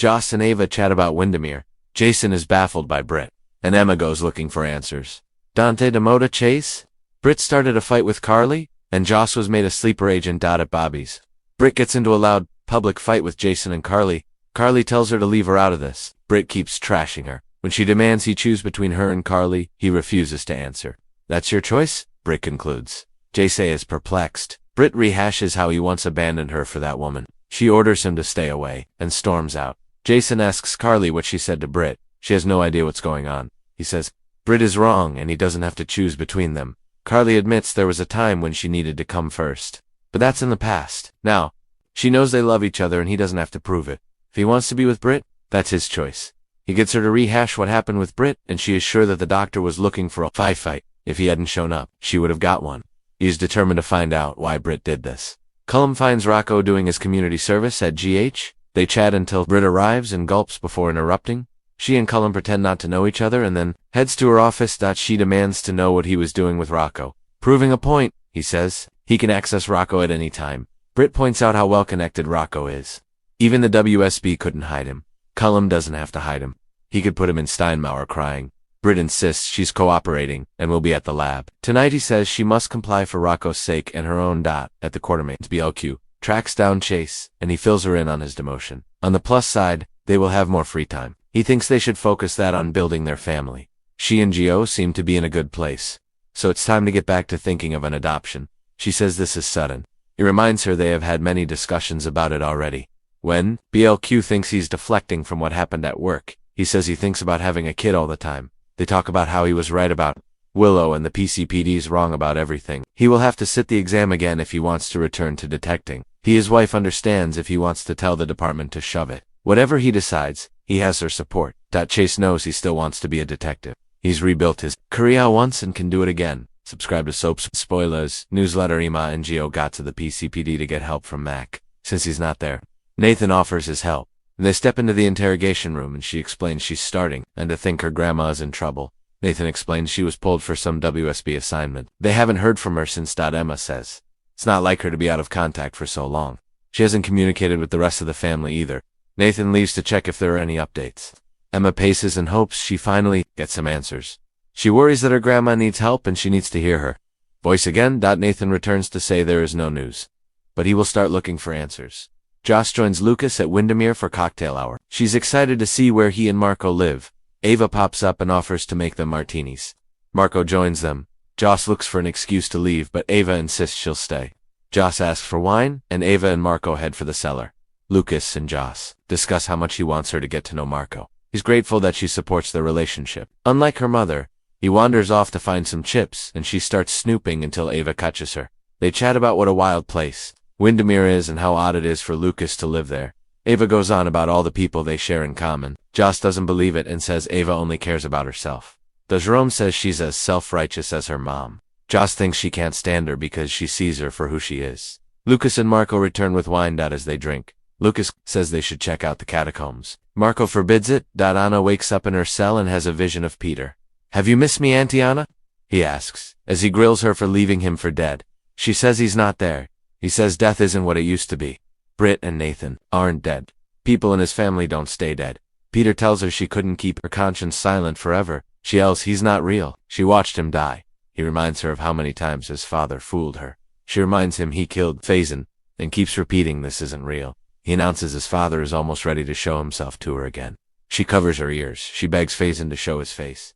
Joss and Ava chat about Windermere. Jason is baffled by Britt, and Emma goes looking for answers. Dante Demota chase? Britt started a fight with Carly, and Joss was made a sleeper agent out at Bobby's. Britt gets into a loud public fight with Jason and Carly. Carly tells her to leave her out of this. Britt keeps trashing her. When she demands he choose between her and Carly, he refuses to answer. That's your choice? Britt concludes. Jason is perplexed. Britt rehashes how he once abandoned her for that woman. She orders him to stay away, and storms out. Jason asks Carly what she said to Britt. She has no idea what's going on. He says, Britt is wrong, and he doesn't have to choose between them. Carly admits there was a time when she needed to come first. But that's in the past. Now, she knows they love each other and he doesn't have to prove it. If he wants to be with Britt, that's his choice. He gets her to rehash what happened with Britt, and she is sure that the doctor was looking for a fight. If he hadn't shown up, she would have got one. He is determined to find out why Britt did this. Cullum finds Rocco doing his community service at GH. They chat until Britt arrives and gulps before interrupting. She and Cullum pretend not to know each other and then heads to her office. She demands to know what he was doing with Rocco. Proving a point, he says. He can access Rocco at any time. Britt points out how well-connected Rocco is. Even the WSB couldn't hide him. Cullum doesn't have to hide him. He could put him in Steinmauer crying. Britt insists she's cooperating and will be at the lab. Tonight he says she must comply for Rocco's sake and her own. At the Quartermain's BLQ tracks down Chase, and he fills her in on his demotion. On the plus side, they will have more free time. He thinks they should focus that on building their family. She and Gio seem to be in a good place. So it's time to get back to thinking of an adoption. She says this is sudden. He reminds her they have had many discussions about it already. When BLQ thinks he's deflecting from what happened at work, he says he thinks about having a kid all the time. They talk about how he was right about Willow and the PCPD's wrong about everything. He will have to sit the exam again if he wants to return to detecting. His wife understands if he wants to tell the department to shove it. Whatever he decides, he has her support. Chase knows he still wants to be a detective. He's rebuilt his career once and can do it again. Subscribe to Soap's Spoilers newsletter. Emma and Gio got to the PCPD to get help from Mac. Since he's not there, Nathan offers his help. They step into the interrogation room and she explains she's starting and to think her grandma is in trouble. Nathan explains she was pulled for some WSB assignment. They haven't heard from her since. Emma says it's not like her to be out of contact for so long. She hasn't communicated with the rest of the family either. Nathan leaves to check if there are any updates. Emma paces and hopes she finally gets some answers. She worries that her grandma needs help and she needs to hear her voice again. Nathan returns to say there is no news, but he will start looking for answers. Joss joins Lucas at Windermere for cocktail hour. She's excited to see where he and Marco live. Ava pops up and offers to make them martinis. Marco joins them. Joss looks for an excuse to leave, but Ava insists she'll stay. Joss asks for wine, and Ava and Marco head for the cellar. Lucas and Joss discuss how much he wants her to get to know Marco. He's grateful that she supports their relationship. Unlike her mother, he wanders off to find some chips, and she starts snooping until Ava catches her. They chat about what a wild place Windermere is and how odd it is for Lucas to live there. Ava goes on about all the people they share in common. Joss doesn't believe it and says Ava only cares about herself. Jerome says she's as self-righteous as her mom. Joss thinks she can't stand her because she sees her for who she is. Lucas and Marco return with wine. As they drink, Lucas says they should check out the catacombs. Marco forbids it. Anna wakes up in her cell and has a vision of Peter. Have you missed me, Auntie Anna? He asks, as he grills her for leaving him for dead. She says he's not there. He says death isn't what it used to be. Britt and Nathan aren't dead. People in his family don't stay dead. Peter tells her she couldn't keep her conscience silent forever. She yells he's not real. She watched him die. He reminds her of how many times his father fooled her. She reminds him he killed Faison and keeps repeating this isn't real. He announces his father is almost ready to show himself to her again. She covers her ears. She begs Faison to show his face.